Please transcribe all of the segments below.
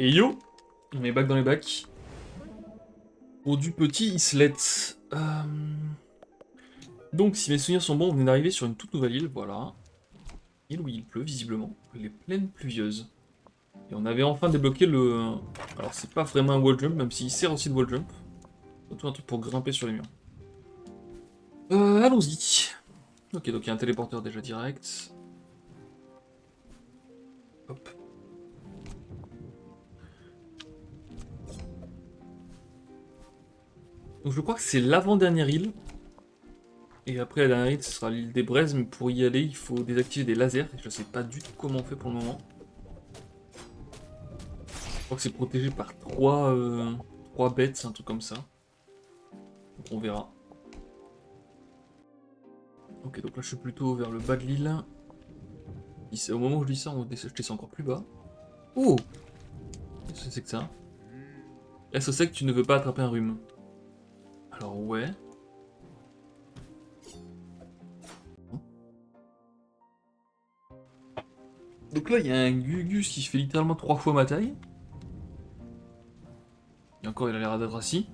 Et yo, on est back dans les bacs. Pour du petit islet. Donc, si mes souvenirs sont bons, on venait d'arriver sur une toute nouvelle île, voilà. Île où il pleut, visiblement. Les plaines pluvieuses. Et on avait enfin débloqué le... Alors, c'est pas vraiment un wall jump, même s'il sert aussi de wall jump. Surtout un truc pour grimper sur les murs. Allons-y. Ok, donc il y a un téléporteur déjà direct. Hop. Donc je crois que c'est l'avant-dernière île. Et après la dernière île, ce sera l'île des Braises, mais pour y aller, il faut désactiver des lasers. Et je sais pas du tout comment on fait pour le moment. Je crois que c'est protégé par trois bêtes, un truc comme ça. Donc on verra. Ok, donc là je suis plutôt vers le bas de l'île. Au moment où je dis ça, je descends encore plus bas. Oh! Qu'est-ce que c'est que ça? Est-ce que c'est que tu ne veux pas attraper un rhume? Alors ouais. Donc là il y a un Gugus qui fait littéralement 3 fois ma taille. Et encore il a l'air d'être assis.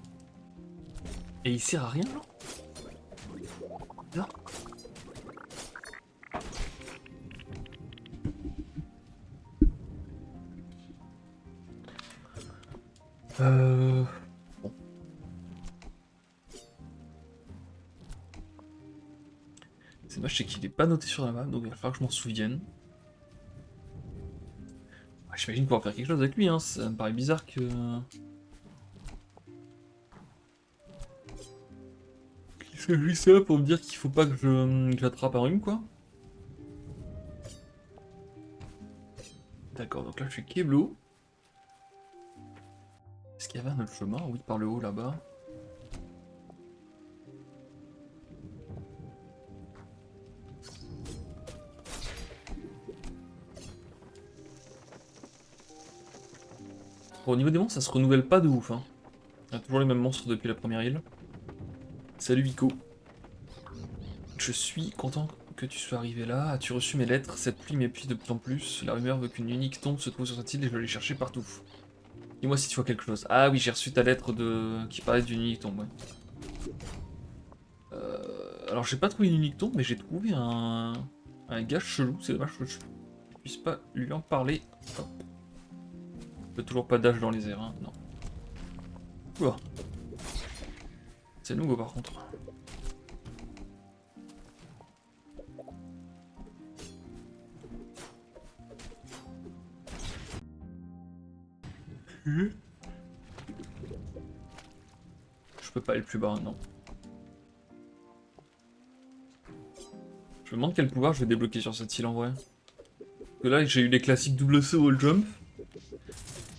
Et il sert à rien genre? Bizarre. Bon. C'est dommage, c'est qu'il est pas noté sur la map, donc il va falloir que je m'en souvienne. J'imagine pouvoir faire quelque chose avec lui, hein. Ça me paraît bizarre que... Qu'est-ce que je lui ça pour me dire qu'il faut pas que j'attrape un rhume, quoi? D'accord, donc là je suis Keblo. Est-ce qu'il y avait un autre chemin? Oui, par le haut là-bas. Bon, au niveau des monstres, ça se renouvelle pas de ouf, hein. Il y a toujours les mêmes monstres depuis la première île. Salut Vico. Je suis content que tu sois arrivé là. As-tu reçu mes lettres? Cette pluie m'épuise de plus en plus. La rumeur veut qu'une unique tombe se trouve sur cette île et je vais aller chercher partout. Dis-moi si tu vois quelque chose. Ah oui, j'ai reçu ta lettre qui parlait d'une unique tombe, ouais. Alors j'ai pas trouvé une unique tombe, mais j'ai trouvé un gars chelou. C'est dommage que je puisse pas lui en parler. Hop. Il peut toujours pas d'âge dans les airs, hein. Non. Oula. C'est nouveau par contre. Je peux pas aller plus bas, non. Je me demande quel pouvoir je vais débloquer sur cette île en vrai. Parce que là j'ai eu les classiques double saut, wall jump.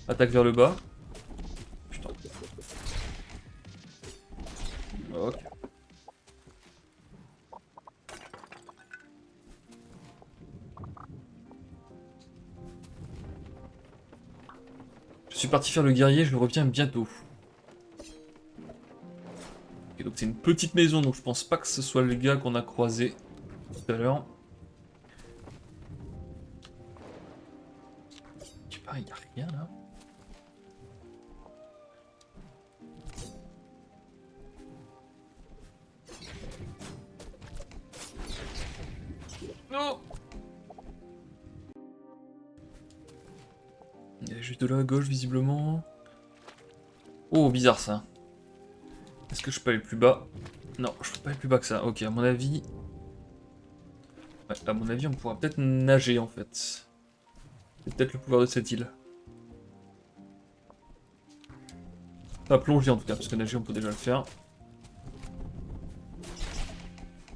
Attaque vers le bas. Putain. Ok. Je suis parti faire le guerrier, je reviens bientôt. Ok, donc c'est une petite maison, donc je pense pas que ce soit le gars qu'on a croisé tout à l'heure. Je sais pas, il y a rien là. Non. Il y a juste de là à gauche visiblement. Oh, bizarre ça. Est-ce que je peux aller plus bas? Non, je peux pas aller plus bas que ça. Ok, à mon avis... Ouais, à mon avis, on pourra peut-être nager en fait. C'est peut-être le pouvoir de cette île. Pas plonger en tout cas, parce que nager on peut déjà le faire.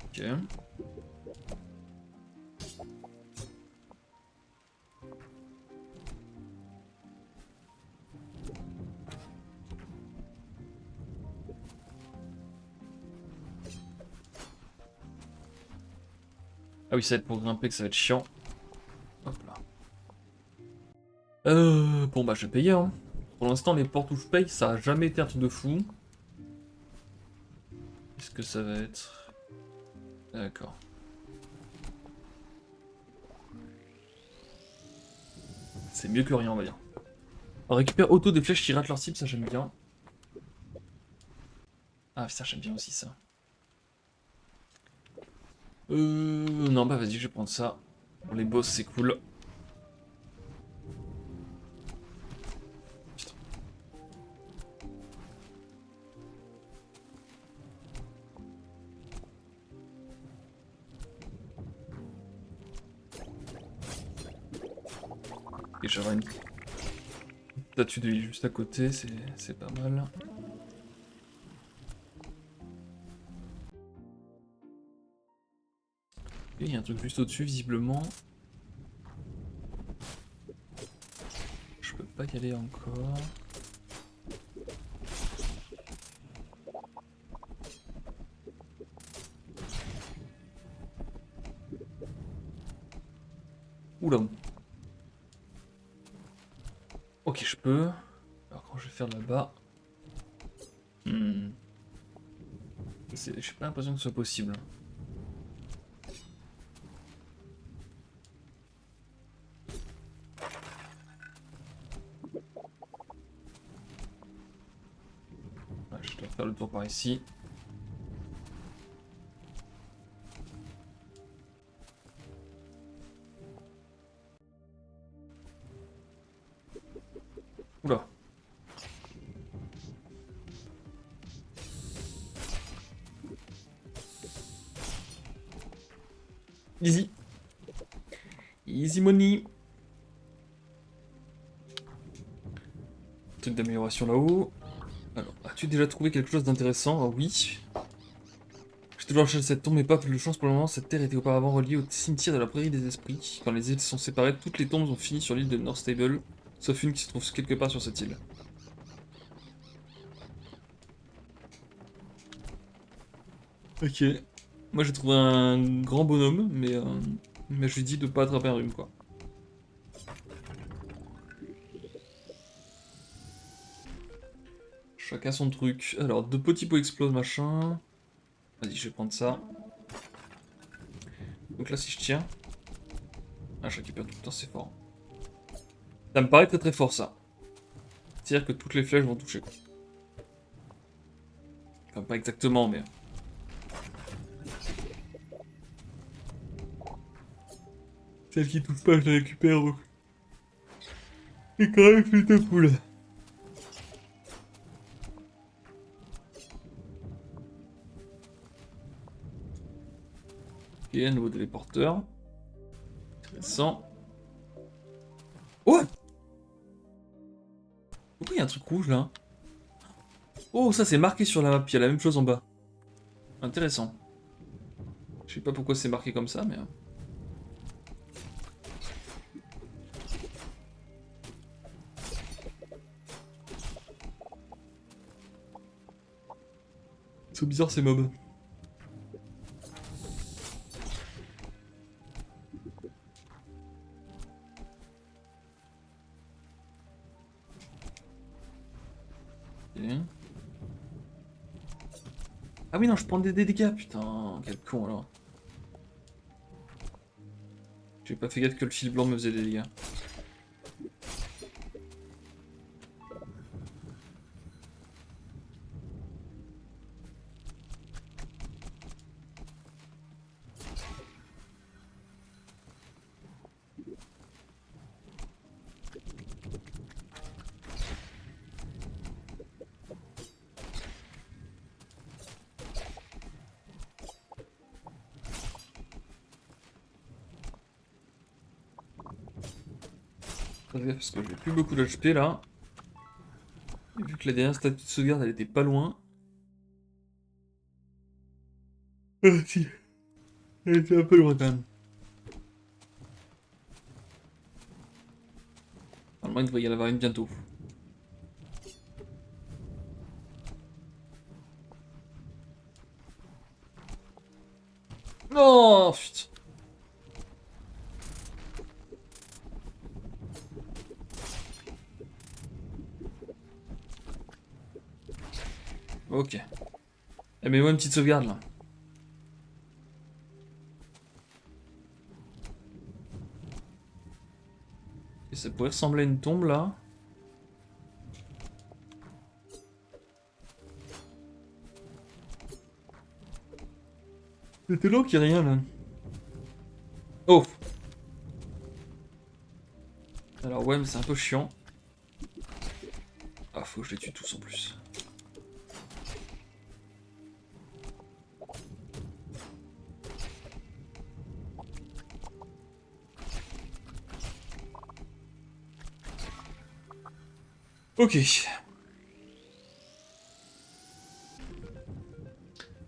Ok. Ah oui, ça va être pour grimper que ça va être chiant. Hop là. Bon bah je vais payer hein. Pour l'instant les portes où je paye, ça a jamais été un truc de fou. Qu'est-ce que ça va être? D'accord. C'est mieux que rien on va dire. On récupère auto des flèches qui ratent leur cible, ça j'aime bien. Ah putain, j'aime bien aussi ça. Non, bah vas-y, je vais prendre ça. Pour les boss, c'est cool. Putain. Et j'aurai une statue de lit juste à côté, c'est pas mal. Et il y a un truc juste au-dessus, visiblement. Je peux pas y aller encore. Oula. Ok, je peux. Alors quand je vais faire là-bas... J'ai pas l'impression que ce soit possible. Ouais, je dois faire le tour par ici. Oula. Easy. Easy money. Truc d'amélioration là-haut. Alors, as-tu déjà trouvé quelque chose d'intéressant? Ah oui. J'ai toujours cherché cette tombe, mais pas plus de chance pour le moment. Cette terre était auparavant reliée au cimetière de la Prairie des Esprits. Quand les îles sont séparées, toutes les tombes ont fini sur l'île de North Stable, sauf une qui se trouve quelque part sur cette île. Ok. Moi j'ai trouvé un grand bonhomme, mais je lui dis de pas attraper un rhume quoi. Chacun son truc. Alors, deux petits pots explosent machin. Vas-y, je vais prendre ça. Donc là, si je tiens. Ah, je récupère tout le temps, c'est fort. Ça me paraît très très fort ça. C'est-à-dire que toutes les flèches vont toucher quoi. Enfin, pas exactement, mais. Celle qui touche pas, je la récupère. C'est quand même plutôt cool. Ok, un nouveau téléporteur. Intéressant. Oh! Pourquoi il y a un truc rouge là? Oh, ça c'est marqué sur la map, il y a la même chose en bas. Intéressant. Je sais pas pourquoi c'est marqué comme ça, mais... C'est bizarre ces mobs. Ok. Ah oui, non, je prends des dégâts, putain, quel con alors. J'ai pas fait gaffe que le fil blanc me faisait des dégâts. Fais gaffe parce que j'ai plus beaucoup d'HP là. Et vu que la dernière statue de sauvegarde elle était pas loin. Ah si, elle était un peu loin quand même. Normalement il devrait y en avoir une bientôt. Non, putain. Ok. Eh, mets-moi une petite sauvegarde là. Et ça pourrait ressembler à une tombe là. C'était long qu'il y ait rien là. Oh! Alors ouais, mais c'est un peu chiant. Ah, faut que je les tue tous en plus. Ok.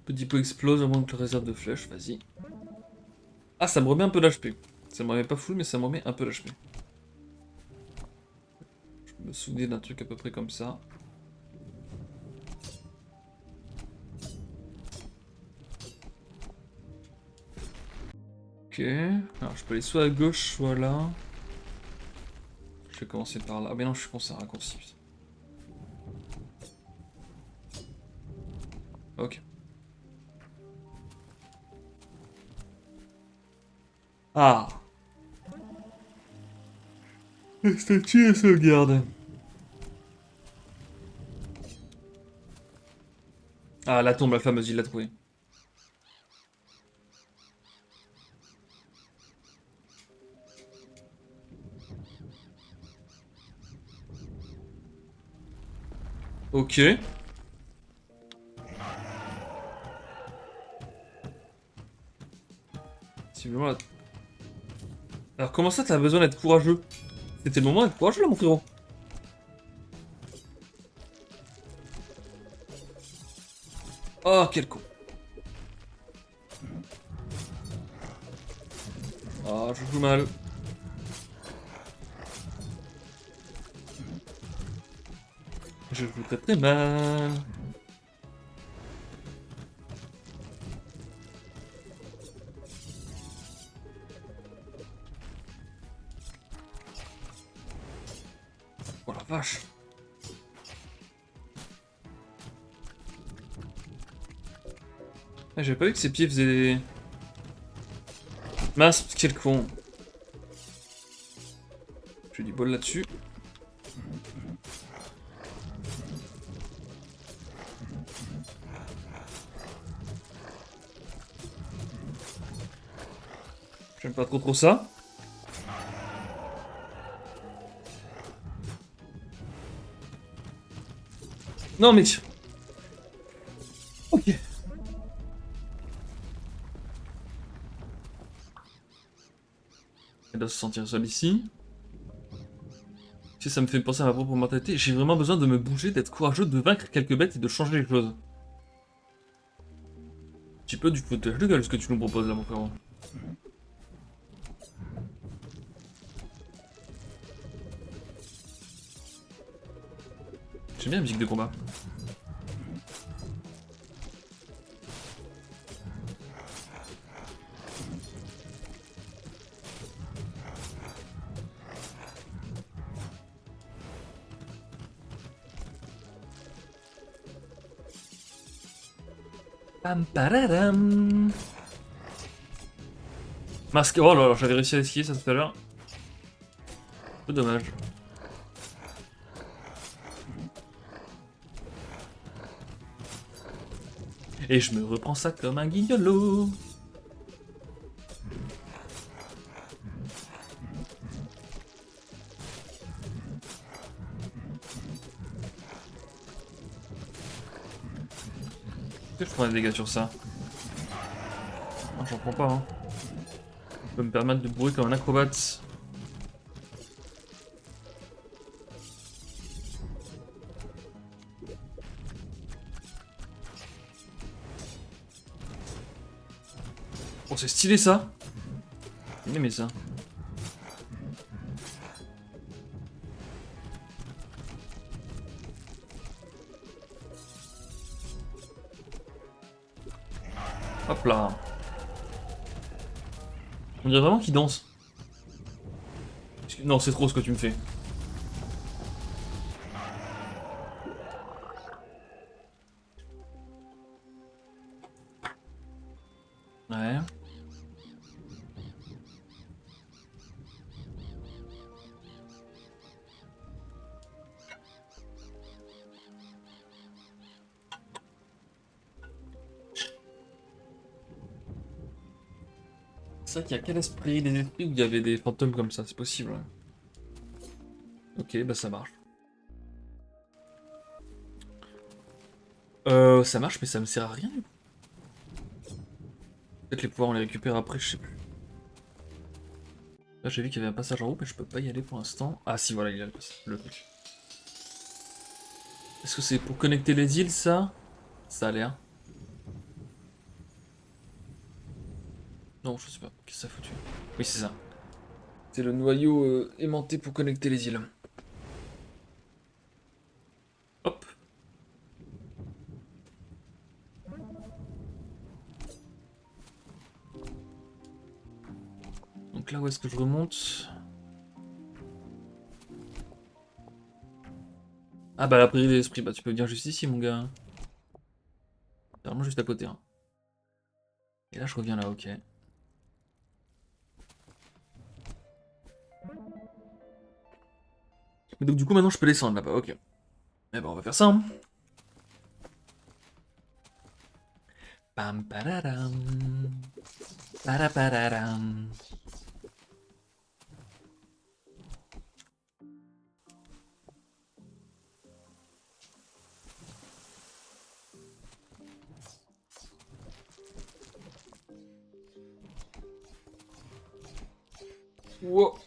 Petit pot explose, à moins que le réserve de flèches, vas-y. Ah, ça me remet un peu d'HP. Ça me remet pas full, mais ça me remet un peu d'HP. Je me souvenais d'un truc à peu près comme ça. Ok. Alors, je peux aller soit à gauche, soit là. Je vais commencer par là. Ah, mais non, je suis con, c'est un raccourci. Ok. Ah! La statue et sauvegarde. Ah, la tombe, la fameuse, il l'a trouvée. Ok. Visiblement, la... Alors, comment ça, t'as besoin d'être courageux? C'était le moment d'être courageux, là, mon frérot. Oh, quel con. Ah, je joue mal. Je joue très très mal. Oh la vache. Ah, j'avais pas vu que ses pieds faisaient des... Mince, quel con. J'ai du bol là-dessus. J'aime pas trop ça. Non mais... Ok. Elle doit se sentir seule ici. Si ça me fait penser à ma propre mentalité, j'ai vraiment besoin de me bouger, d'être courageux, de vaincre quelques bêtes et de changer les choses. Un petit peu du foutage de gueule ce que tu nous proposes là mon frérot. J'aime bien la musique de combat. Pam pararam. Masque. Oh là là, j'avais réussi à esquiver ça tout à l'heure. Un peu dommage. Et je me reprends ça comme un guignolo. Est-ce que je prends des dégâts sur ça? Non, j'en prends pas, hein. Ça peut me permettre de bourrer comme un acrobate. Oh, c'est stylé ça! J'ai aimé ça. Hop là. On dirait vraiment qu'il danse. Non, c'est trop ce que tu me fais. Ouais. C'est vrai qu'il y a quel esprit des esprits où il y avait des fantômes comme ça, c'est possible. Ouais. Ok, bah ça marche. Ça marche, mais ça me sert à rien du coup. Peut-être les pouvoirs on les récupère après, je sais plus. Là j'ai vu qu'il y avait un passage en haut, mais je peux pas y aller pour l'instant. Ah si, voilà, il y a le truc. Est-ce que c'est pour connecter les îles ça? Ça a l'air. Non, je sais pas. Qu'est-ce que ça a foutu? Oui, c'est ça. C'est le noyau aimanté pour connecter les îles. Hop. Donc là, où est-ce que je remonte? Ah bah la prairie des esprits, bah tu peux venir juste ici mon gars. C'est vraiment juste à côté. Hein. Et là je reviens là, ok. Mais donc du coup maintenant je peux descendre là-bas, ok. Eh ben on va faire ça. Hein. Pam pararam. Parapararam. Wow.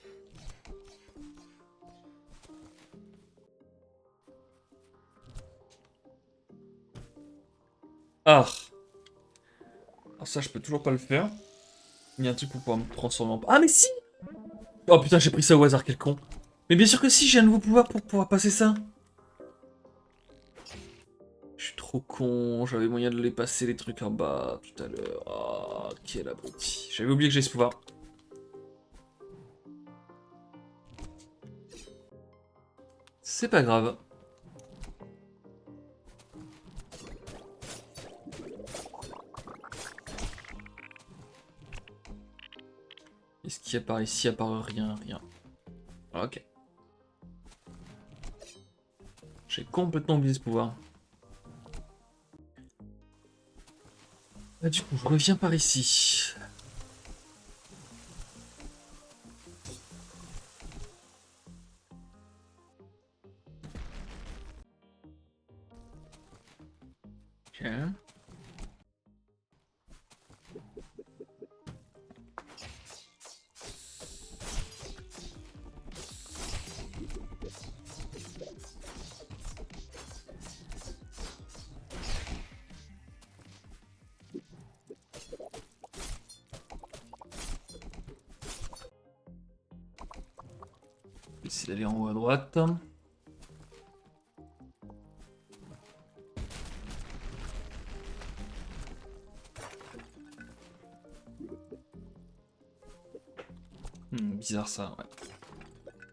Ah. Alors ça je peux toujours pas le faire. Il y a un truc pour pouvoir me transformer en... Ah mais si. Oh putain j'ai pris ça au hasard, quel con. Mais bien sûr que si, j'ai un nouveau pouvoir pour pouvoir passer ça. Je suis trop con, j'avais moyen de les passer les trucs en bas tout à l'heure. Oh, quel abruti. J'avais oublié que j'ai ce pouvoir. C'est pas grave. Est-ce qu'il y a par ici, à part rien, rien. Ok. J'ai complètement oublié ce pouvoir. Ah, du coup, je reviens par ici. Ok. Je vais essayer d'aller en haut à droite. Bizarre ça, ouais.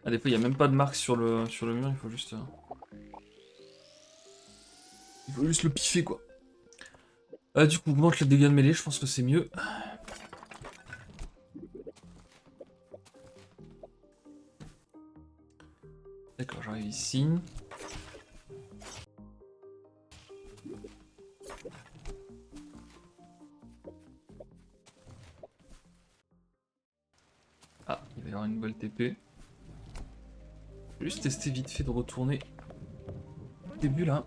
Ah, des fois, il n'y a même pas de marque sur le mur, il faut juste... Il faut juste le piffer, quoi. Ah, du coup, augmente le dégâts de mêlée, je pense que c'est mieux. D'accord, j'arrive ici. Ah, il va y avoir une nouvelle TP. Je vais juste tester vite fait de retourner au début, là.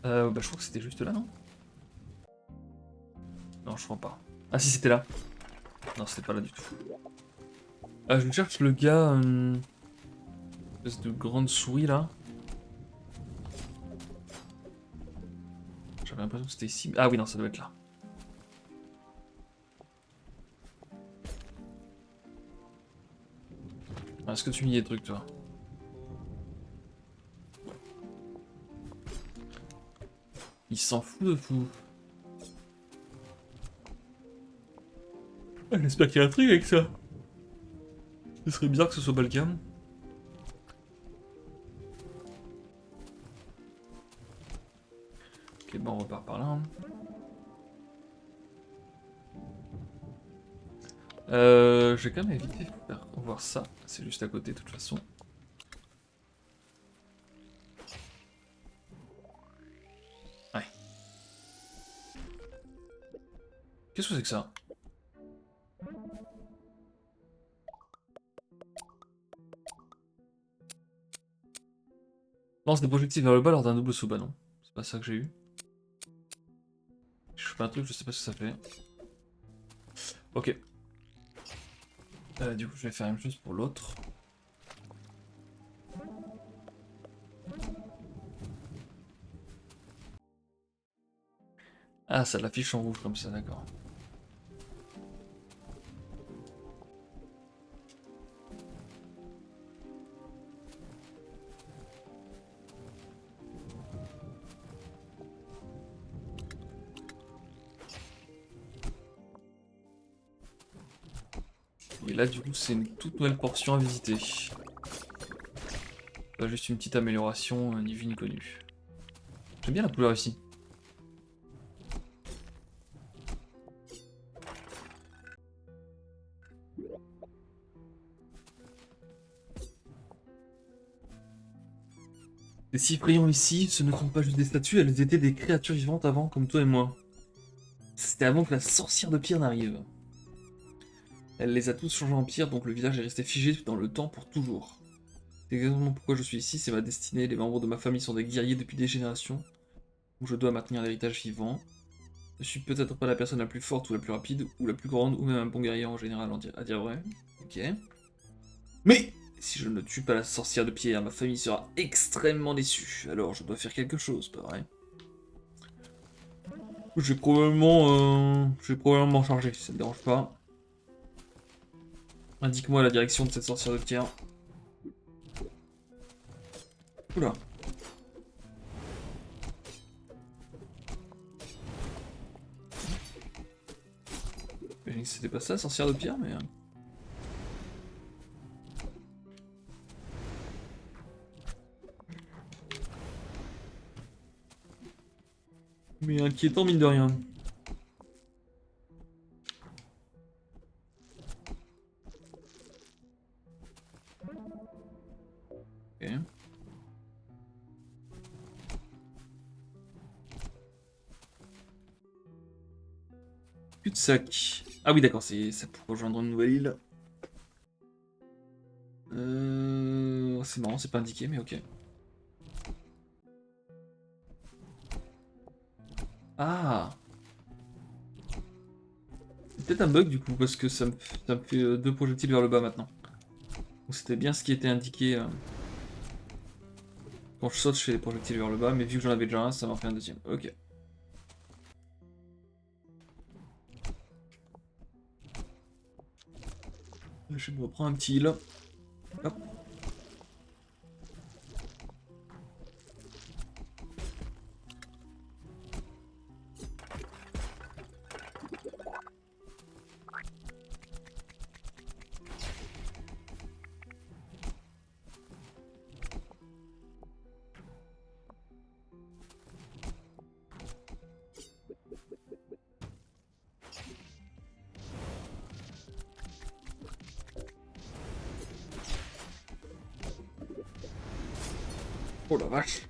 Bah, je crois que c'était juste là, non? Non, je crois pas. Ah, si, c'était là. Non, c'était pas là du tout. Ah, je cherche le gars... espèce de grande souris, là. J'avais l'impression que c'était ici. Ah oui, non, ça doit être là. Ah, est-ce que tu mis des trucs, toi? Il s'en fout de fou. Ah, j'espère qu'il y a un truc avec ça. Ce serait bizarre que ce soit pas le cas. Ok, bon, on repart par là. Hein. Je vais quand même éviter de faire voir ça. C'est juste à côté, de toute façon. Ouais. Qu'est-ce que c'est que ça? Lance des projectiles vers le bas lors d'un double saut. Bah non, c'est pas ça que j'ai eu. Je fais un truc, je sais pas ce que ça fait. Ok. Du coup, je vais faire la même chose pour l'autre. Ah, ça l'affiche en rouge comme ça, d'accord. Et là, du coup, c'est une toute nouvelle portion à visiter. Pas juste une petite amélioration, ni vue ni connue. J'aime bien la couleur ici. Les cyprillons ici, ce ne sont pas juste des statues, elles étaient des créatures vivantes avant, comme toi et moi. C'était avant que la sorcière de pierre n'arrive. Elle les a tous changés en pierre, donc le village est resté figé dans le temps pour toujours. C'est exactement pourquoi je suis ici, c'est ma destinée, les membres de ma famille sont des guerriers depuis des générations, où je dois maintenir l'héritage vivant. Je suis peut-être pas la personne la plus forte ou la plus rapide, ou la plus grande, ou même un bon guerrier en général, à dire vrai. Ok. Mais si je ne tue pas la sorcière de pierre, ma famille sera extrêmement déçue. Alors je dois faire quelque chose, pas vrai? Je vais probablement m'en charger, si ça te dérange pas. Indique-moi la direction de cette sorcière de pierre. Oula. C'était pas ça, sorcière de pierre, mais... Mais inquiétant, mine de rien. Ok. Cul-de-sac. Ah oui, d'accord, c'est ça pour rejoindre une nouvelle île. C'est marrant, c'est pas indiqué, mais ok. Ah! C'est peut-être un bug du coup, parce que ça me fait deux projectiles vers le bas maintenant. Donc c'était bien ce qui était indiqué. Quand je saute, je fais les projectiles vers le bas, mais vu que j'en avais déjà un, ça m'en fait un deuxième. Ok. Je me reprends un petit heal. Hop. Oh la vache.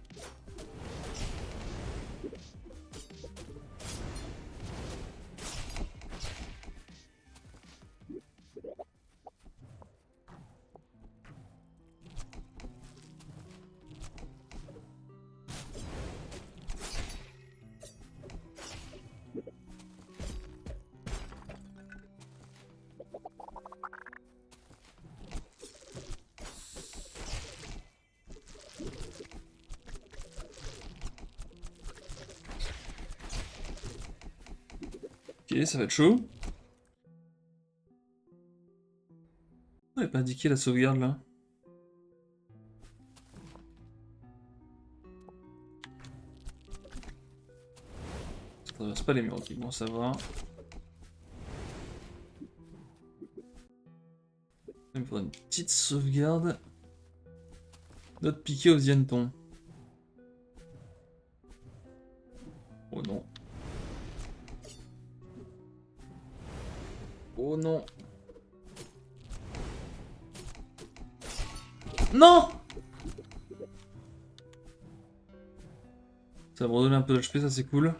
Ok, ça va être chaud. On n'avait pas indiqué la sauvegarde là. Ça traverse pas les murs, ok, bon ça va. Il me faudrait une petite sauvegarde. Note piquée aux Yenton. Oh non. Oh non. Non! Ça va me redonner un peu d'HP, ça c'est cool.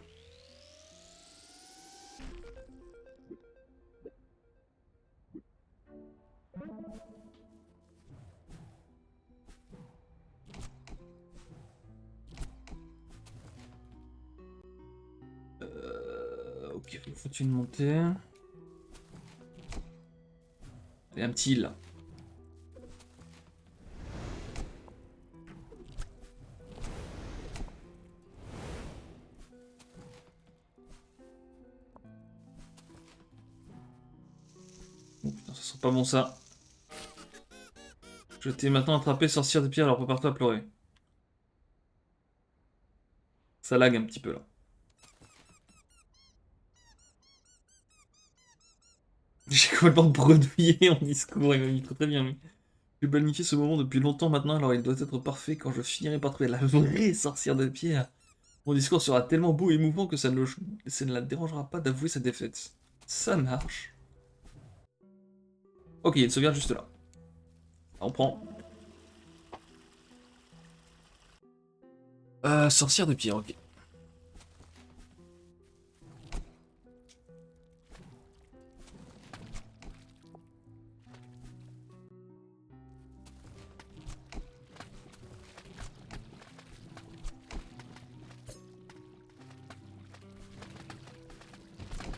Ok, faut une montée. Et un petit là. Oh putain, ça sent pas bon ça. Je t'ai maintenant attrapé, sorcière de pierre, alors prépare-toi à pleurer. Ça lag un petit peu là. J'ai complètement bredouillé en discours, il m'a mis très bien mis. J'ai planifié ce moment depuis longtemps maintenant, alors il doit être parfait quand je finirai par trouver la vraie sorcière de pierre. Mon discours sera tellement beau et émouvant que ça ne la dérangera pas d'avouer sa défaite. Ça marche. Ok, il y a une sauvegarde juste là. On prend. Sorcière de pierre, ok.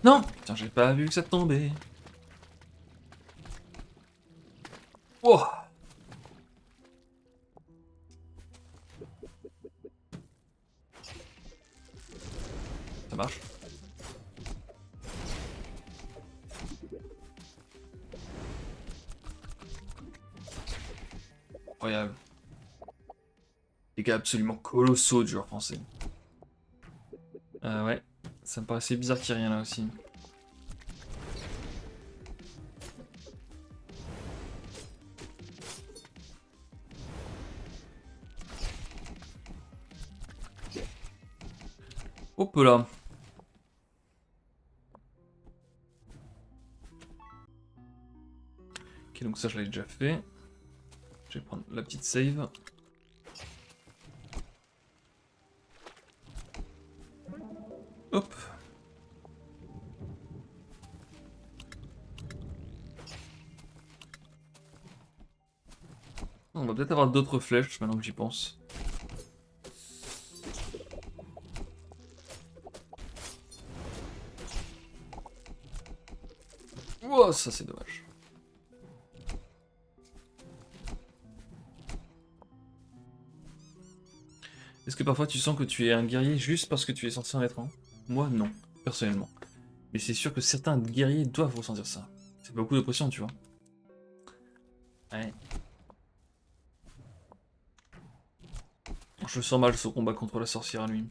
Non! Putain, j'ai pas vu que ça tombait. Oh! Ça marche. Incroyable. Des gars absolument colossaux du joueur français. Ouais. Ça me paraissait bizarre qu'il y ait rien là aussi. Hop là. Ok, donc ça je l'avais déjà fait. Je vais prendre la petite save. Hop. On va peut-être avoir d'autres flèches maintenant que j'y pense. Oh, ça c'est dommage. Est-ce que parfois tu sens que tu es un guerrier juste parce que tu es censé en être un? Moi non, personnellement. Mais c'est sûr que certains guerriers doivent ressentir ça. C'est beaucoup de pression, tu vois. Ouais. Je sens mal ce combat contre la sorcière à lui.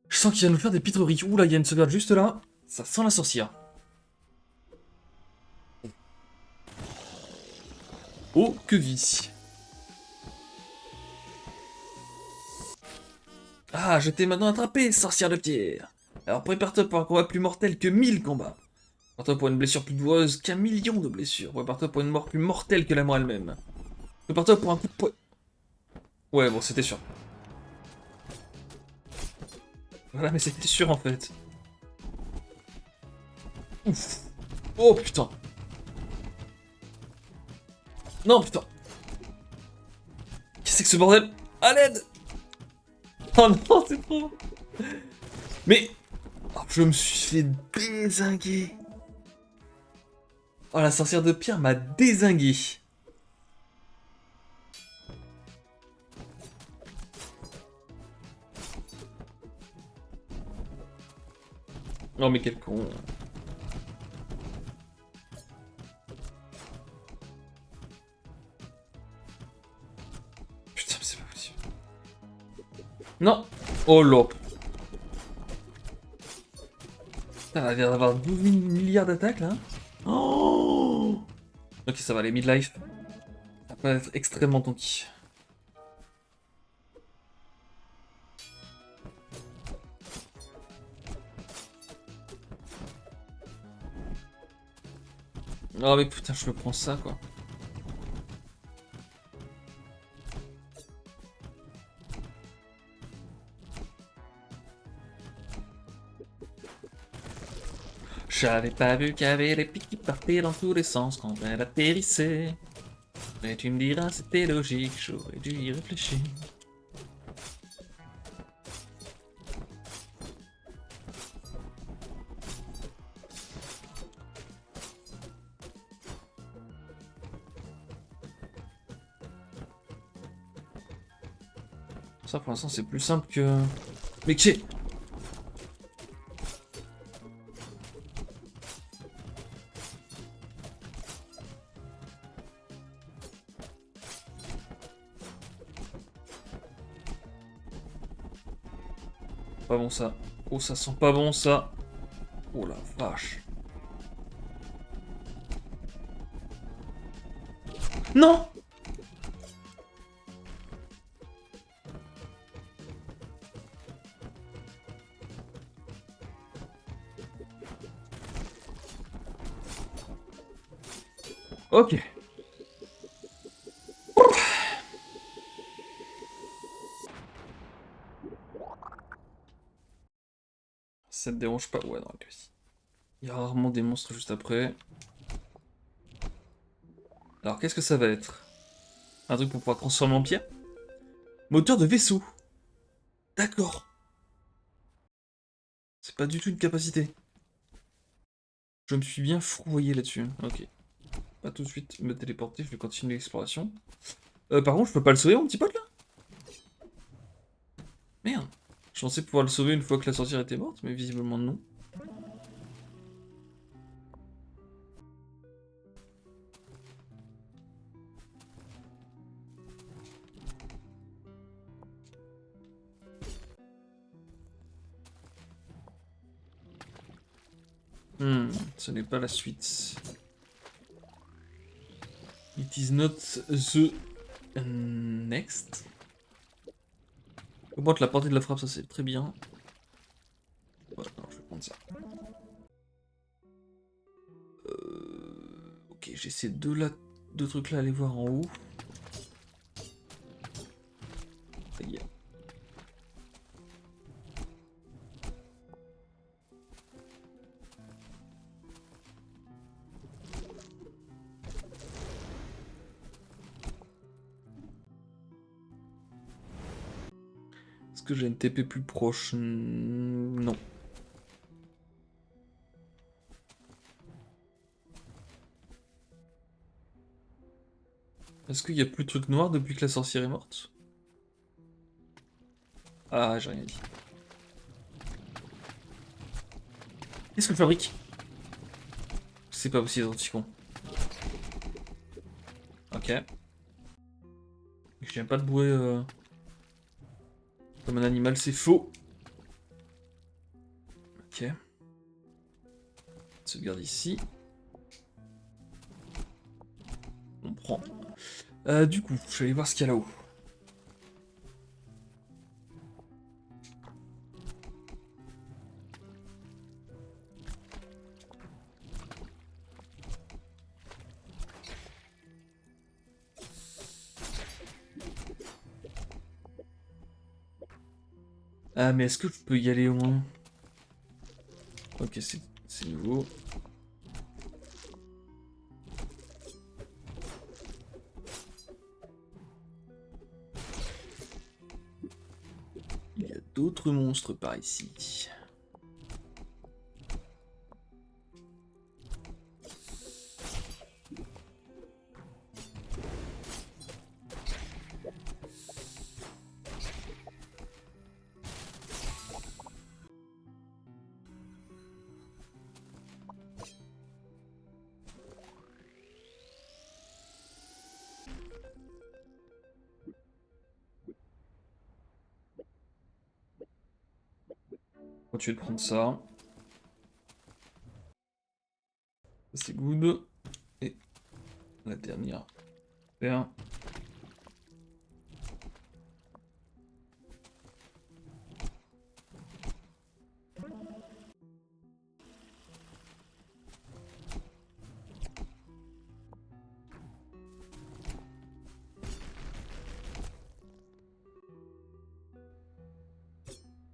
Je sens qu'il va nous faire des pitreries. Ouh là, il y a une sauvegarde juste là. Ça sent la sorcière. Oh, que vie. Ah, je t'ai maintenant attrapé, sorcière de pierre. Alors prépare-toi pour un combat plus mortel que 1000 combats. Prépare-toi pour une blessure plus douloureuse qu'un million de blessures. Prépare-toi pour une mort plus mortelle que la mort elle-même. Prépare-toi pour un coup de poing. Ouais, bon, c'était sûr. Voilà, mais c'était sûr en fait. Ouf. Oh putain. Non, putain. Qu'est-ce que c'est que ce bordel? À l'aide. Oh non, c'est trop. Mais... Oh, je me suis fait dézinguer. Oh, la sorcière de pierre m'a dézingué. Oh, mais quel con. Putain, mais c'est pas possible. Non. Oh là. Putain, elle a l'air d'avoir 12 000 milliards d'attaques là. Oh. Ok, ça va, les midlife. Ça va être extrêmement tanky. Oh mais putain, je me prends ça quoi. J'avais pas vu qu'il y avait les pics qui partaient dans tous les sens quand elle atterrissait. Mais tu me diras, c'était logique, j'aurais dû y réfléchir. Ça, pour l'instant, c'est plus simple que... Mais qui... Pas bon, ça. Oh, ça sent pas bon, ça. Oh la vache. Non! Ok. Ça te dérange pas? Ouais, non, lui aussi. Il y a rarement des monstres juste après. Alors, qu'est-ce que ça va être? Un truc pour pouvoir transformer en pierre? Moteur de vaisseau. D'accord. C'est pas du tout une capacité. Je me suis bien fourvoyé là-dessus. Ok. Pas tout de suite me téléporter, je vais continuer l'exploration. Par contre, je peux pas le sauver, mon petit pote, là? Merde. Je pensais pouvoir le sauver une fois que la sorcière était morte, mais visiblement non. Ce n'est pas la suite. It is not the next. Augmente la portée de la frappe, ça c'est très bien. Ouais, non, je vais prendre ça. Ok, j'ai ces deux trucs là à aller voir en haut. Ça y est. Est-ce que j'ai une TP plus proche? Non. Est-ce qu'il y a plus de trucs noirs depuis que la sorcière est morte? Ah, j'ai rien dit. Qu'est-ce que je fabrique? C'est pas aussi con. Ok. Je viens pas de bouer comme un animal, c'est faux. Ok. Sauvegarde ici. On prend. Du coup, je vais aller voir ce qu'il y a là-haut. Ah, mais est-ce que je peux y aller au moins? Ok, c'est nouveau. Il y a d'autres monstres par ici. Continuer de prendre ça. C'est good. Et la dernière. Bien.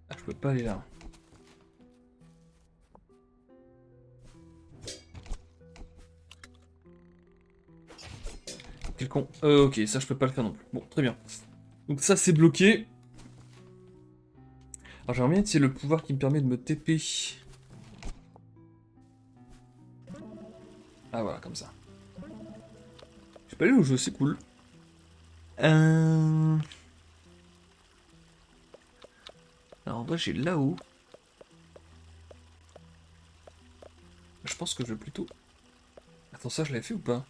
Ah, je peux pas aller là. Quel con. Ok, ça je peux pas le faire non plus. Bon, très bien. Donc ça c'est bloqué. Alors j'aimerais bien c'est le pouvoir qui me permet de me TP. Ah voilà, comme ça. Je peux aller au jeu, c'est cool. Euh... Alors en vrai j'ai là-haut. Je pense que je vais plutôt... Attends, ça je l'avais fait ou pas?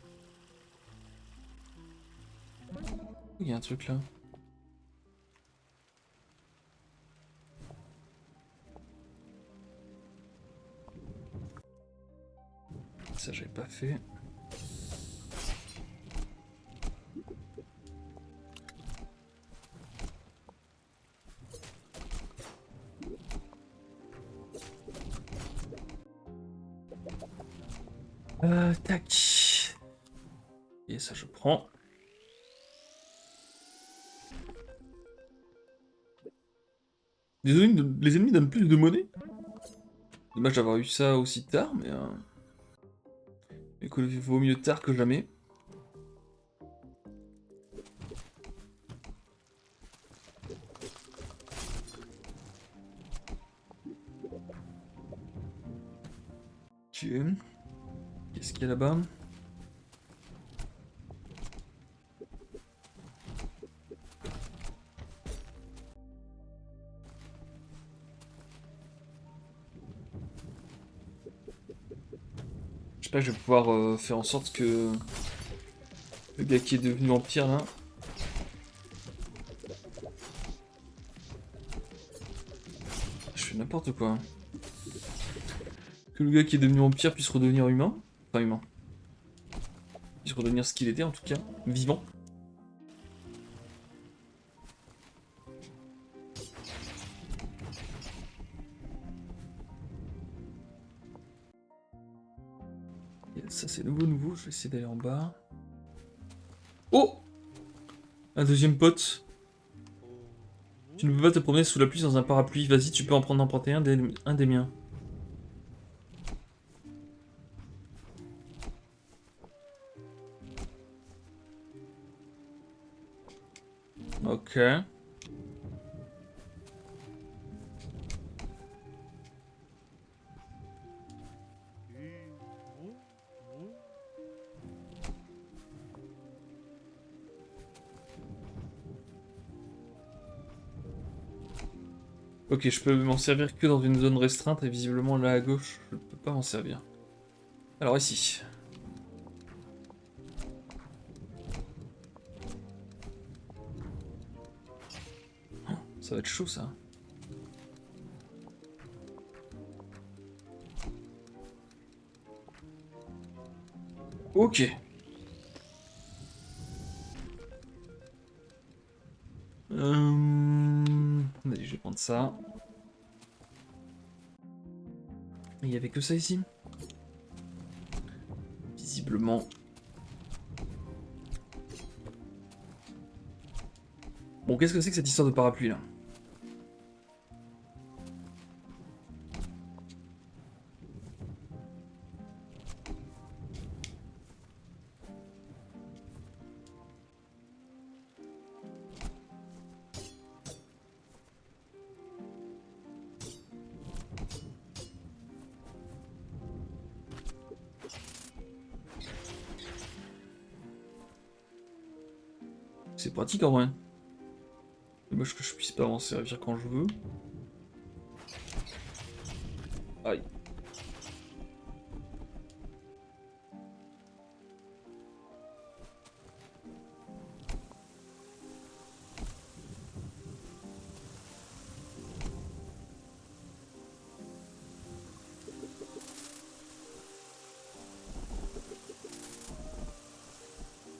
Il y a un truc là. Ça j'avais pas fait. Tac. Et ça je prends. Les ennemis donnent plus de monnaie. Dommage d'avoir eu ça aussi tard, mais... il vaut mieux tard que jamais. Ok. Qu'est-ce qu'il y a là-bas? Je sais pas, je vais pouvoir faire en sorte que le gars qui est devenu vampire là. Je fais n'importe quoi. Que le gars qui est devenu vampire puisse redevenir humain. Enfin humain. Puisse redevenir ce qu'il était en tout cas. Vivant. Et ça c'est nouveau. Je vais essayer d'aller en bas. Oh! Un deuxième pote. Tu ne peux pas te promener sous la pluie sans un parapluie. Vas-y, tu peux emprunter un des miens. Ok. Ok, je peux m'en servir que dans une zone restreinte et visiblement là à gauche, je ne peux pas m'en servir. Alors ici. Oh, ça va être chaud ça. Ok. Allez, je vais prendre ça. Il n'y avait que ça ici. Visiblement. Bon, qu'est-ce que c'est que cette histoire de parapluie là? C'est pratique en vrai. Dommage que je puisse pas m'en servir quand je veux. Aïe.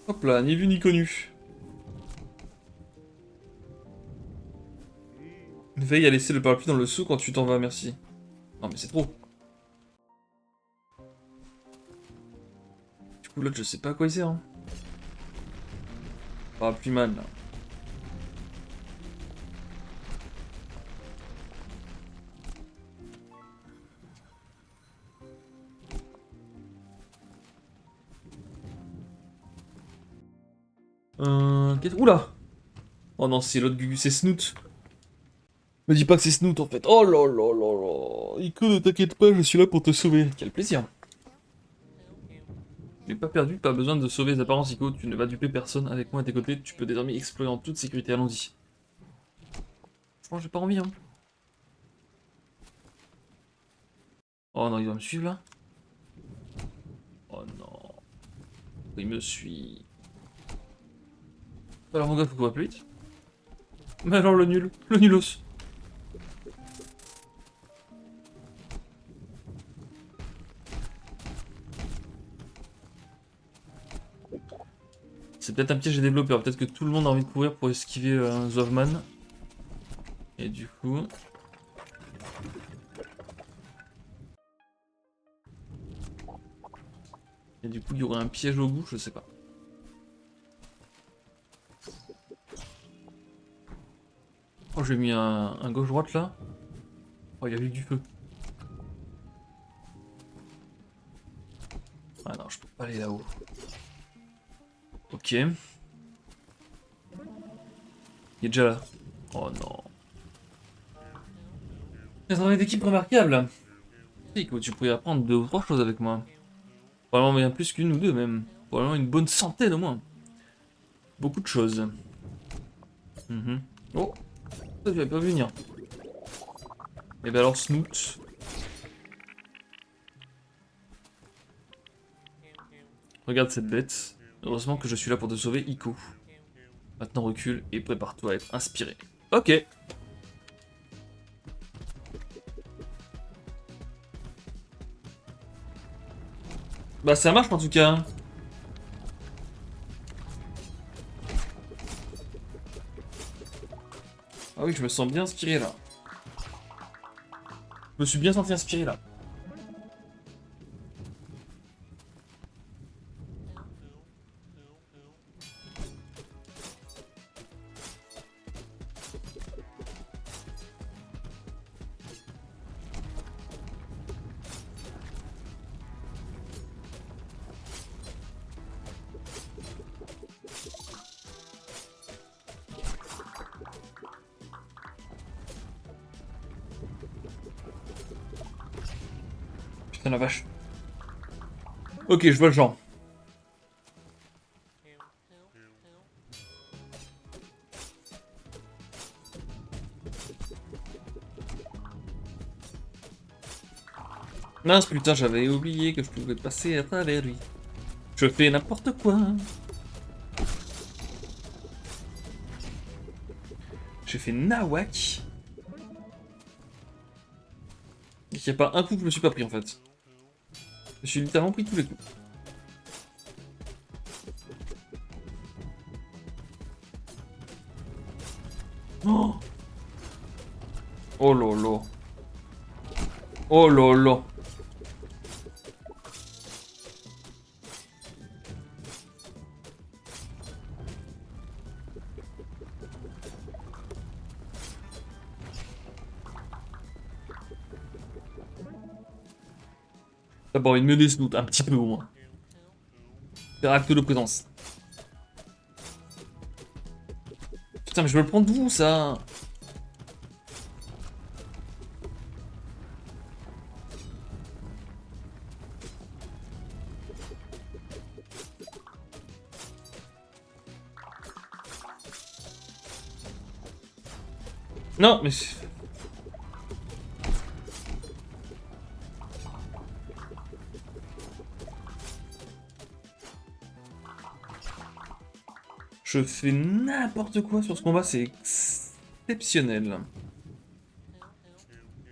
Hop là, ni vu ni connu. Veille à laisser le parapluie dans le seau quand tu t'en vas, merci. Non mais c'est trop. Du coup l'autre je sais pas à quoi il sert. Hein. Parapluie man là. Oula! Oh non, c'est l'autre Gugu, c'est Snoot. Me dis pas que c'est Snoot en fait. Oh là là là là. Ico, ne t'inquiète pas, je suis là pour te sauver. Quel plaisir. Tu n'es pas perdu, pas besoin de sauver les apparences, Ico. Tu ne vas duper personne. Avec moi à tes côtés, tu peux désormais explorer en toute sécurité. Allons-y. Franchement, j'ai pas envie, hein. Oh non, il va me suivre là? Oh non. Il me suit. Alors mon gars, faut qu'on va plus vite. Mais alors le nul. Le nulos. C'est peut-être un piège des développeurs. Peut-être que tout le monde a envie de courir pour esquiver un Zovman. Et du coup... il y aurait un piège au bout, je sais pas. Oh, j'ai mis un gauche-droite là. Oh, il y avait du feu. Ah non, je peux pas aller là-haut. Ok. Il est déjà là. Oh non. Un travail d'équipe remarquable. Tu pourrais apprendre 2 ou 3 choses avec moi. Probablement bien plus qu'une ou deux même. Probablement une bonne centaine au moins. Beaucoup de choses. Oh, ça tu vas pas venir. Et ben alors Snoot. Regarde cette bête. Heureusement que je suis là pour te sauver, Ico. Maintenant recule et prépare-toi à être inspiré. Ok. Bah ça marche en tout cas. Ah oui, je me sens bien inspiré là. Je me suis bien senti inspiré là. Putain la vache. Ok, je vois le genre. Mince putain, j'avais oublié que je pouvais passer à travers lui. Je fais n'importe quoi. J'ai fait nawak. Il n'y a pas un coup que je me suis pas pris en fait. Je me suis littéralement pris tous les coups. Oh, oh lolo. Oh lolo. T'as pas envie de me laisser doute, un petit peu au moins. Faire acte de présence. Putain, mais je vais le prendre d'où ça? Non, mais... Je fais n'importe quoi sur ce combat, c'est exceptionnel.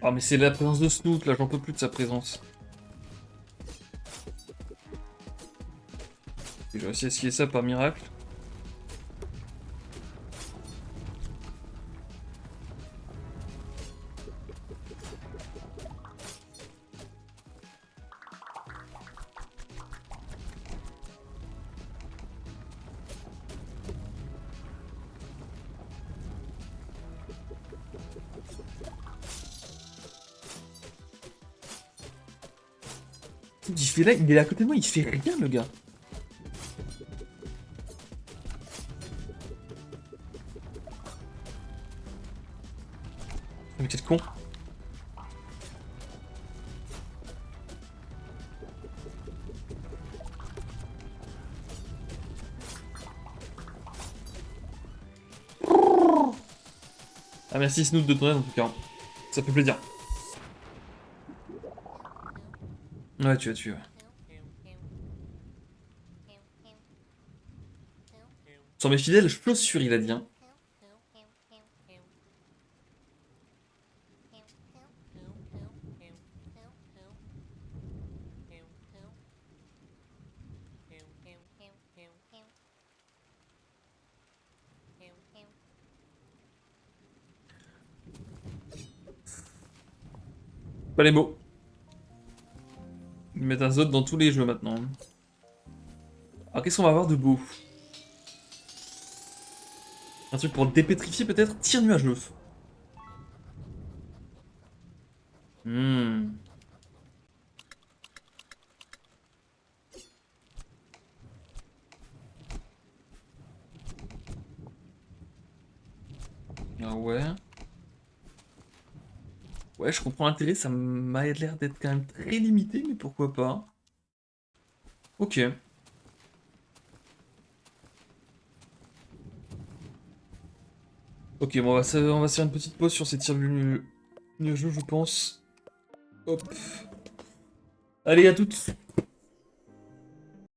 Oh mais c'est la présence de Snoot, là j'en peux plus de sa présence. J'ai réussi à esquiver ça par miracle. Il fait là, il est à côté de moi, il fait rien le gars. Mais quel con. Ah merci Snoot de ton aide en tout cas. Ça fait plaisir. Ouais, tu as tué, ouais. Sur mes fidèles chaussures, il a dit, hein. Pas les mots. Ils mettent un Zod dans tous les jeux maintenant. Alors qu'est-ce qu'on va avoir de beau? Un truc pour le dépétrifier peut-être? Tir nuageux. Hmm. Ah ouais. Ouais, je comprends l'intérêt, ça m'a l'air d'être quand même très limité, mais pourquoi pas. Ok. Ok, bon, on va se faire une petite pause sur ces tirs nuageux, je pense. Hop. Allez, à toutes.